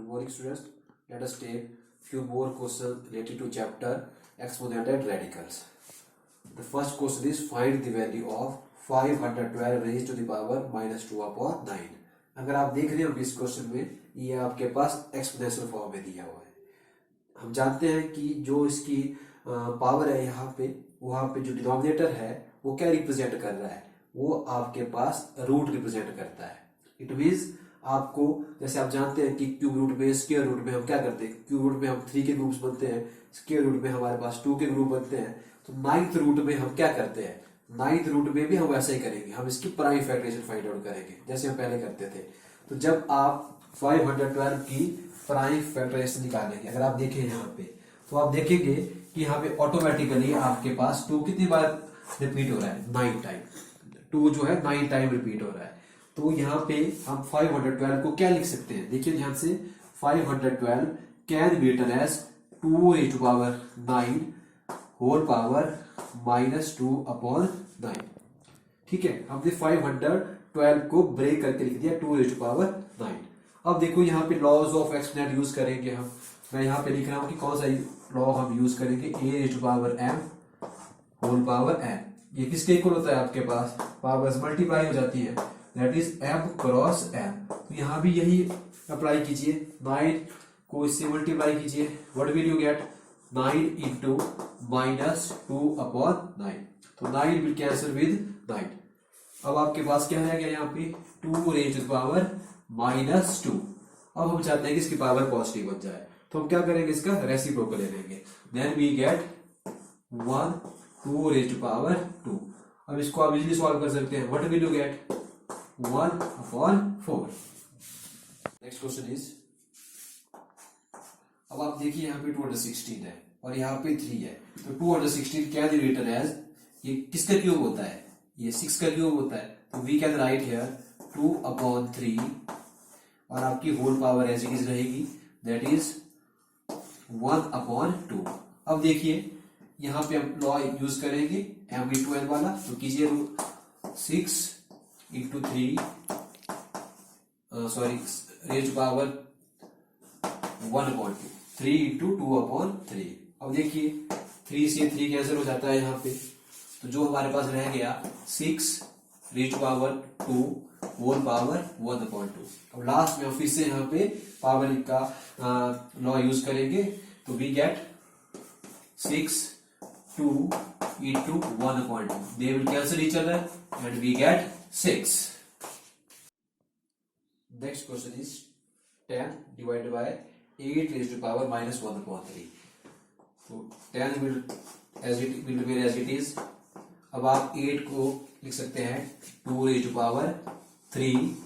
morning students. Let us take few more questions related to chapter exponent and radicals. The first question is find the value of 512 raised to the power minus 2 upon 9. अगर आप देख रहे हो इस question में ये आपके पास exponential form में दिया हुआ है। हम जानते हैं कि जो इसकी पावर है वहाँ पे जो डिनोमिनेटर है वो क्या रिप्रेजेंट कर रहा है, वो आपके पास रूट रिप्रेजेंट करता है। इट मीन्स आपको जैसे आप जानते हैं कि क्यूब रूट में स्क्वायर रूट में हम क्या करते हैं, क्यूब रूट में हम 3 के ग्रुप्स बनते हैं, स्क्वायर रूट में हमारे पास 2 के ग्रुप बनते हैं। तो 9th रूट में हम क्या करते हैं, 9th रूट में भी हम वैसा ही करेंगे, हम इसकी प्राइम फैक्टराइजेशन फाइंड आउट करेंगे जैसे हम पहले करते थे। तो जब आप 512 की प्राइम फैक्टराइजेशन निकालेंगे, अगर आप देखें यहाँ पे तो आप देखेंगे कि यहाँ पे ऑटोमेटिकली आपके पास 2 कितनी बार रिपीट हो रहा है, 9 टाइम। 2 जो है 9 टाइम रिपीट हो रहा है। तो यहाँ पे हम 512 को क्या लिख सकते हैं, देखिए ध्यान से, 512 can be written as 2 raised to power 9 whole power minus 2 upon 9। ठीक है, हमने 512 को ब्रेक करके लिख दिया 2 raised to power 9। अब देखो यहाँ पे लॉज ऑफ एक्सपोनेंट यूज करेंगे हम। मैं यहाँ पे लिख रहा हूँ कि कौन सा लॉ हम यूज करेंगे, a raised to power m whole power n। ये किसके इक्वल होता है, आपके पास पावर्स मल्टीप्लाई हो जाती है, that is m cross m। तो यहाँ भी यही अप्लाई कीजिए, 9 को इससे मल्टीप्लाई कीजिए, what will you gate, 9 into minus 2 upon 9। तो 9 विल कैंसिल विद 9। अब आपके पास क्या रह गया यहाँ पे, 2 raised to power माइनस 2। अब हम चाहते हैं कि इसकी पावर पॉजिटिव बन जाए, तो हम क्या करेंगे, इसका रेसिप्रोकल ले लेंगे, then we get 1 2 raised to power 2। अब इसको आप इजीली सॉल्व कर सकते हैं, what will you gate, 1 upon 4। Next question is, अब आप देखिए यहाँ पे 216 है और यहाँ पे 3 है। तो 216 कैन बी रिटन एज, ये किसका क्यूब होता है, ये 6 का क्यूब होता है। तो we can write here 2 upon 3 और आपकी whole power as it is रहेगी, दैट इज 1 अपॉन 2। अब देखिए यहाँ पे हम लॉ यूज करेंगे m/n वाला, तो कीजिए 6 into 3 raise power 1 upon 2, 3 into 2 upon 3। अब देखिए 3 से 3 कैंसिल हो जाता है यहाँ पे, तो जो हमारे पास रह गया 6 raise power 2 whole power 1 upon 2। अब लास्ट में फिर से यहाँ पे पावर का लॉ यूज करेंगे, तो we get 6 2 into 1 upon 2. They will cancel each other and we get 6. Next question is 10 divided by 8 raised to power minus 1 upon 3. So 10 will remain as it is. अब आप 8 को लिख सकते हैं 2 raised to power 3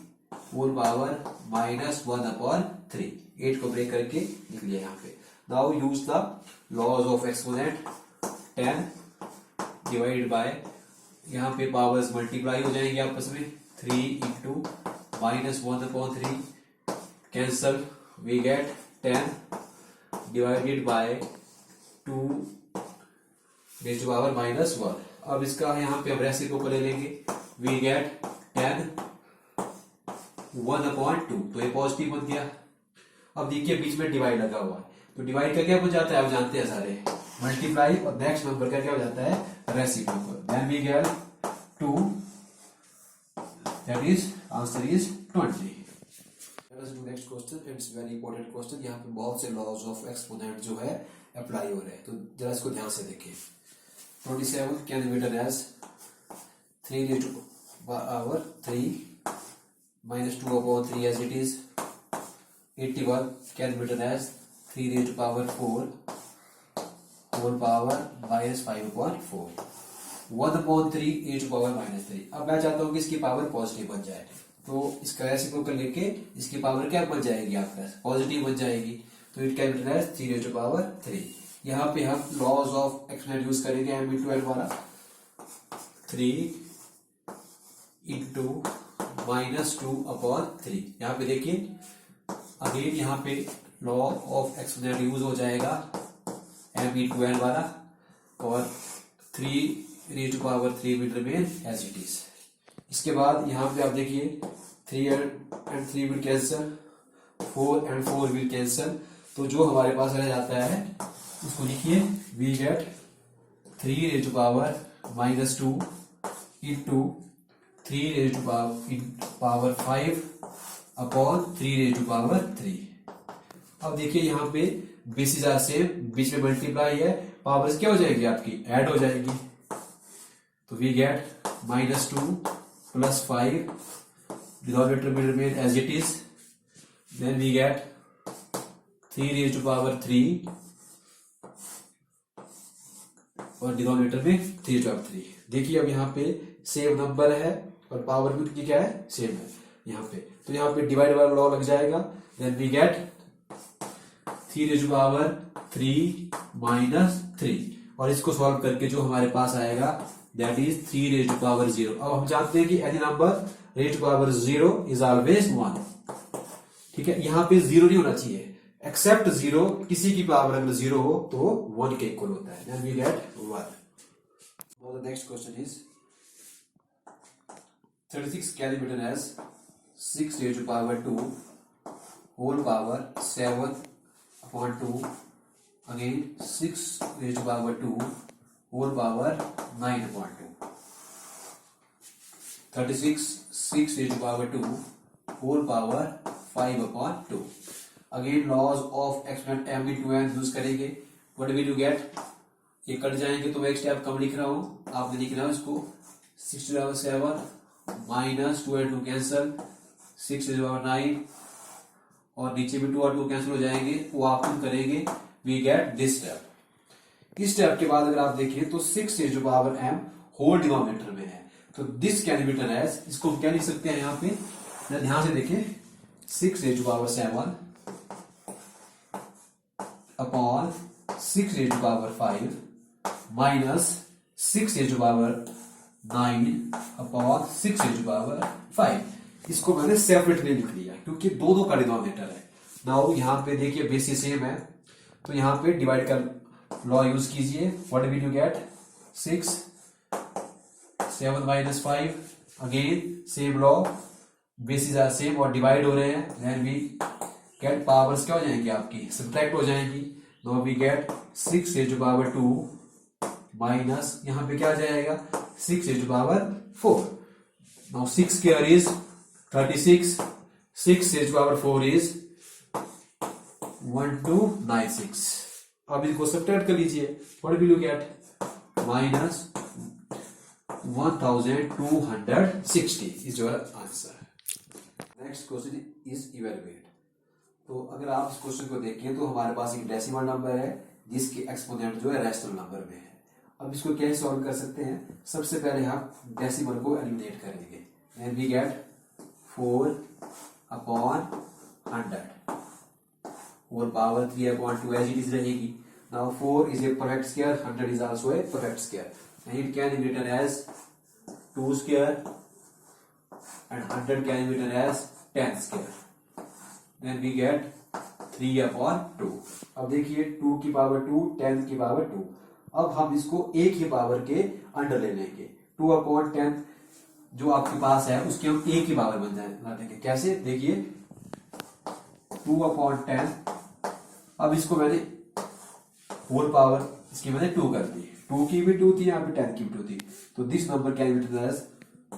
whole power minus 1 upon 3। 8 को break करके लिख लिया यहाँ पे। Now use the laws of exponent। 10 divide by, यहाँ पे पावर्स मल्टीप्लाई हो जाएंगे आपस में, 3 into minus 1 upon 3 cancel, we get 10 divided by 2 raise to power minus 1। अब इसका यहाँ पे हम रेसिप्रोकल ले लेंगे, वी गेट 10 1 अपॉन 2। तो ये पॉजिटिव बन गया। अब देखिए बीच में डिवाइड लगा हुआ है, तो डिवाइड का क्या बन जाता है, आप जानते हैं सारे, मल्टीप्लाई, और नेक्स्ट नंबर का क्या हो जाता है, reciprocal. Then we get 2, that is answer is 20। Let's do next question, it's very important question. यहाँ पे बहुत से लॉज ऑफ एक्सपोनेंट जो है अप्लाई हो रहे हैं, तो जरा इसको ध्यान से देखिए। 27 can be written as 3 raised to power 3 minus 2 upon 3 as it is। 81 can be written as 3 raised to power 4 whole power minus 5 upon 4। 1 upon 3 raised to power minus 3। अब मैं चाहता हूं कि इसकी पावर पॉजिटिव बन जाए, तो इसका रेसिप्रोकल लेके इसकी पावर क्या बन जाएगी, आपका पॉजिटिव बन जाएगी। तो it can be written as 3 raised to power 3। यहाँ पे हम लॉज ऑफ एक्सपोनेंट यूज करेंगे m/n वाला, 3 इंटू माइनस 2 अपॉन 3। यहाँ पे देखिए अगेन यहाँ पे लॉ ऑफ एक्सपोनेंट यूज हो जाएगा m/n वाला, और 3 raised to power 3 will remain as it is। इसके बाद यहाँ पे आप देखिए 3 and 3 will cancel, 4 and 4 will cancel, तो जो हमारे पास रह जाता है उसको लिखिए we get 3 raised to power minus 2 into 3 raised to power 5 upon 3 raised to power 3। अब देखिए यहाँ पे बेसिस आर सेम, बीच में मल्टीप्लाई है, पावर्स क्या हो जाएगी आपकी, ऐड हो जाएगी, तो we get -2 + 5, denominator will remain as it is, then we get 3 raised to power 3 और डिनोमिनेटर में 3 raised to power 3। देखिए अब यहाँ पे सेम नंबर है और पावर भी उनकी क्या है, सेम है यहाँ पे, तो यहाँ पे डिवाइड वाला लॉ लग जाएगा, then we get 3 raised to power 3 minus 3 और इसको सॉल्व करके जो हमारे पास आएगा that is 3 raised to power 0। अब हम जानते हैं कि any number raised to power 0 is always 1। ठीक है, यहाँ पे 0 नहीं होना चाहिए, एक्सेप्ट 0, किसी की पावर अगर 0 हो तो 1 के इक्वल होता है, then we get 1। Now the next question is 36 can be written as 6 raised to power 2 whole power 7 upon 2, again 6 raised to power 2 whole power 9 upon 2, 36 6 raised to power 2 whole power 5 upon 2। Again laws of exponent m into n use करेंगे, what will you get, ये कट जाएंगे तो मैं एक step कम लिख रहा हूं, आपने लिखना है इसको 6 to the power 7 minus 2 and 2 cancel, 6 to the power 9 और नीचे भी 2 और 2 कैंसिल हो जाएंगे, वो आप करेंगे, वी गेट दिस स्टेप। इस स्टेप के बाद अगर आप देखिए तो 6 raised to power m whole denominator में है, तो this can be written as, इसको हम क्या लिख सकते हैं यहाँ पे, ध्यान से देखिए 6 raised to power 7 upon 6 raised to power 5 minus 6 raised to power 9 upon 6 raised to power 5। इसको मैंने सेपरेटली लिख लिया क्योंकि दोनों का डिनोमिनेटर है। नाउ यहाँ पे देखिए बेसिस सेम है, तो यहाँ पे डिवाइड कर लॉ यूज कीजिए, what will you get 6 7 minus 5, again same law, basis are same और डिवाइड हो रहे हैं, देन वी गेट पावर्स क्या हो जाएंगी आपकी, सब्ट्रैक्ट हो जाएंगी, now we get 6 raised to power 2 minus यहाँ पे क्या आ जाएगा 6 raised to power 4। Now 6 square is 36, 6 raised to power 4 is 1296। अब इसको सब्ट्रैक्ट कर लीजिए, what will you gate, minus 1260 is your answer. Next question is evaluate. तो अगर आप इस क्वेश्चन को देखें तो हमारे पास एक डेसिमल नंबर है जिसके एक्सपोनेंट जो है रैशनल नंबर में है। अब इसको कैसे सॉल्व कर सकते हैं, सबसे पहले हम डेसिमल को एलिमिनेट करेंगे, then we gate 4 upon 100 whole power 3 upon 2 as it is रहेगी। Now 4 is a perfect square, 100 is also a perfect square, and it can be written as 2 square and 100 can be written as 10 square, then we get 3 upon 2। अब देखिए 2 की power 2, 10 की power 2, अब हम इसको एक ही power के अंडर ले लेंगे, 2 upon 10 जो आपके पास है उसके हम एक ही पावर बन जाएंगे, कैसे देखिए 2 upon 10, अब इसको मैंने होल पावर इसकी मैंने 2 कर दी, 2 की भी 2 थी यहाँ पे 10 की भी 2 थी, तो this number can be written as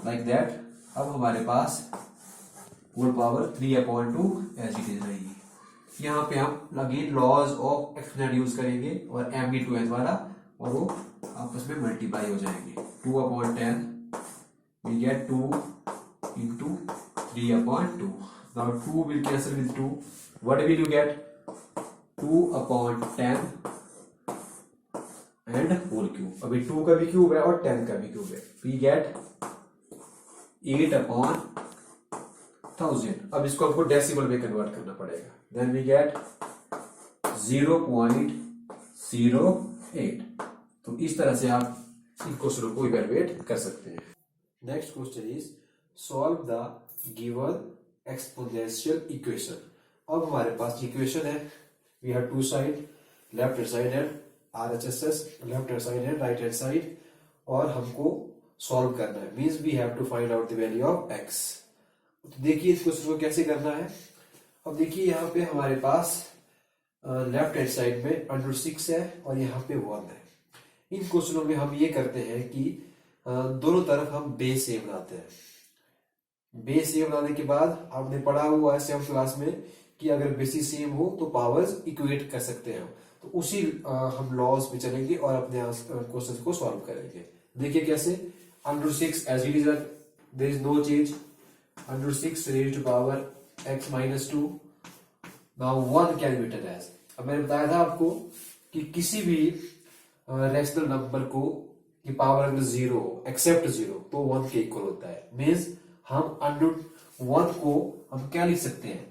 like that. अब हमारे पास whole power 3 upon 2 as it is रहेगी। यहाँ पे हम again laws of exponent use करेंगे और m into n वाला, और वो आपस में मल्टीप्लाई हो जाएंगे, 2 upon 10 we get 2 into 3 upon 2। Now 2 will cancel with 2, what will you get, 2 upon 10 and whole cube। अभी 2 का भी क्यूब है और 10 का भी क्यूब है, we get 8 upon 1000। अब इसको हमको डेसिमल में कन्वर्ट करना पड़ेगा, then we get 0.08। तो इस तरह से आप इन क्वेश्चनों को इवैल्यूएट कर सकते हैं। Next question is solve the given exponential equation. अब हमारे पास इक्वेशन है, we have two side, left hand side है RHS, लेफ्ट हैंड साइड है राइट हैंड साइड, और हमको सॉल्व करना है, means we have to find out the value of x। तो देखिए इस क्वेश्चन को कैसे करना है। अब देखिए यहाँ पे हमारे पास लेफ्ट हैंड साइड में √6 है और यहाँ पे 1 है। इन क्वेश्चनों में हम ये करते हैं कि दोनों तरफ हम बेस ए बनाते हैं। बेस ए बनाने के बाद आपने पढ़ा हुआ है 7th क्लास में कि अगर बेसिस सेम हो तो पावर्स इक्वेट कर सकते हैं। तो उसी हम लॉज पे चलेंगे और अपने क्वेश्चन को सॉल्व करेंगे। देखिए कैसे, √6 as it is, there is no change, √6 raised to power x - 2। Now 1 can be written as, अब मैंने बताया था आपको कि किसी भी रैशनल नंबर को की पावर अगर 0 हो एक्सेप्ट 0 तो 1 के इक्वल होता है। मीन्स हम √1 को हम क्या लिख सकते हैं,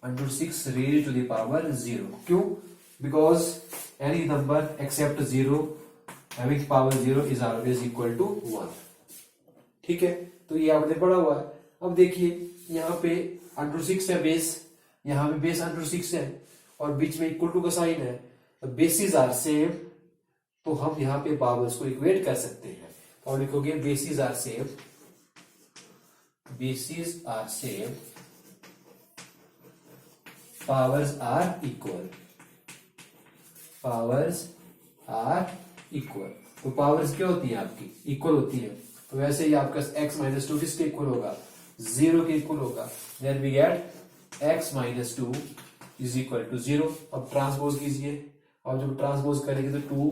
√6 रेज़्ड टू द पावर 0। क्यों? Because any number except 0 having power 0 is always equal to 1। ठीक है, तो ये आपने पढ़ा हुआ है। अब देखिए यहाँ पे √6 है बेस, यहाँ पे बेस √6 है और बीच में इक्वल टू का साइन है, तो बेसिस आर सेम, तो हम यहाँ पे पावर्स को इक्वेट कर सकते हैं और लिखोगे basis are same, basis are same, powers are equal, powers are equal. तो पावर्स क्या होती है आपकी, इक्वल होती है। तो वैसे ही आपका x - 2 किसके इक्वल होगा, 0 के इक्वल होगा। Then we get x - 2 is equal to 0। अब ट्रांसपोज कीजिए, और जब ट्रांसपोज करेंगे तो 2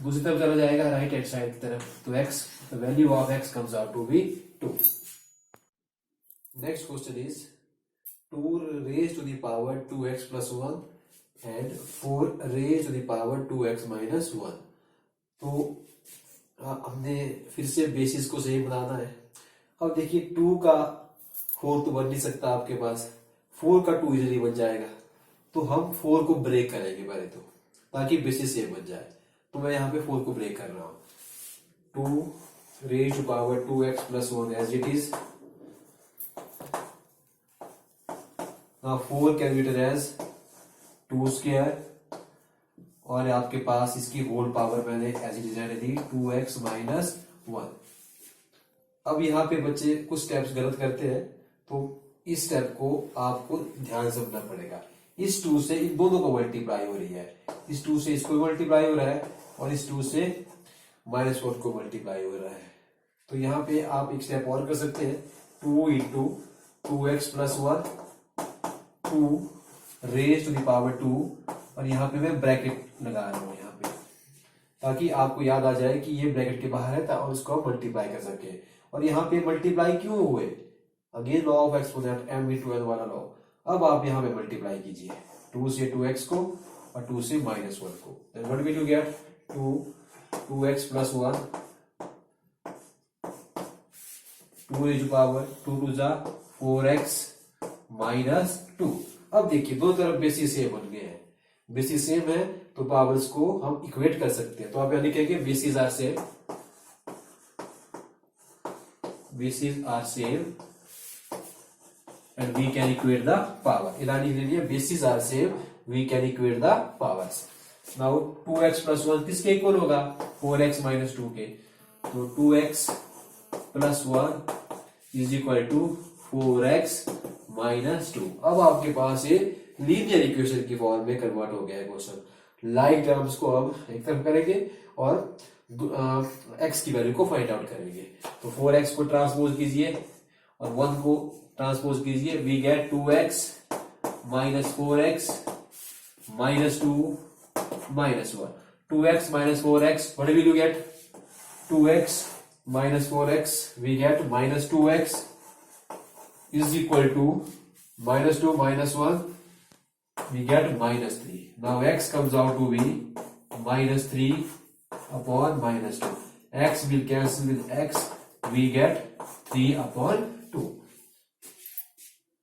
दूसरी तरफ चला जाएगा राइट हैंड साइड की तरफ, तो x, the value of x comes out to be 2. Next question is 2 raised to the power 2x plus 1 and 4 raised to the power 2x minus 1. तो हमने फिर से बेसिस को सही बनाना है। अब देखिए 2 का 4 तो बन नहीं सकता आपके पास, 4 का 2 इजीली बन जाएगा। तो हम 4 को ब्रेक करेंगे पहले तो, ताकि बेसिस सेम बन जाए। तो मैं यहाँ पे 4 को ब्रेक कर रहा हूं, 2 raised to power 2x plus 1 as it is. Now 4 can be written as 2 square, और आपके पास इसकी होल पावर मैंने एज इट इज रहने दी 2x minus 1। अब यहाँ पे बच्चे कुछ स्टेप्स गलत करते हैं, तो इस स्टेप को आपको ध्यान से समझना पड़ेगा। इस 2 से इन दोनों को मल्टीप्लाई हो रही है, इस 2 से इसको मल्टीप्लाई हो रहा है और इस 2 से -1 को मल्टीप्लाई हो रहा है। तो यहाँ पे आप एक स्टेप और कर सकते हैं, 2 into 2x plus 1, 2 raised to the power 2, और यहाँ पे मैं ब्रैकेट लगा रहा हूँ यहाँ पे, ताकि आपको याद आ जाए कि ये ब्रैकेट के बाहर है और इसको हम मल्टीप्लाई कर सके। और यहाँ पे मल्टीप्लाई क्यों हुए, again law of exponent m into n वाला लॉ। अब आप यहाँ पे मल्टीप्लाई कीजिए 2 से 2x को और 2 से -1 को, then what will you get, 2x plus 1, 2 raised to power 2 to the 4x minus 2। अब देखिए दो तरफ बेसिस सेम बन गए हैं, बेसिस सेम है तो पावर्स को हम इक्वेट कर सकते हैं। तो आप यहाँ लिखेंगे bases are same, basis are same and we can equate the power। इलानी लिखिए bases are same, we can equate the powers। now 2x plus 1 किसके इक्वल होगा, 4x minus 2 के। तो 2x plus 1 is equal to 4x minus 2। अब आपके पास ये linear equation की फॉर्म में कन्वर्ट हो गया है क्वेश्चन। लाइक टर्म्स को अब एक तरफ करेंगे और x की वैल्यू को फाइंड आउट करेंगे। तो 4x को ट्रांसपोज कीजिए और 1 को ट्रांसपोज कीजिए, we get 2x minus 4x minus 2 minus 1। 2x minus 4x, what will you get, 2x minus 4x, we get minus 2x is equal to minus 2 minus 1, we get minus 3। now x comes out to be minus 3 upon minus 2, x will cancel with x, we get 3 upon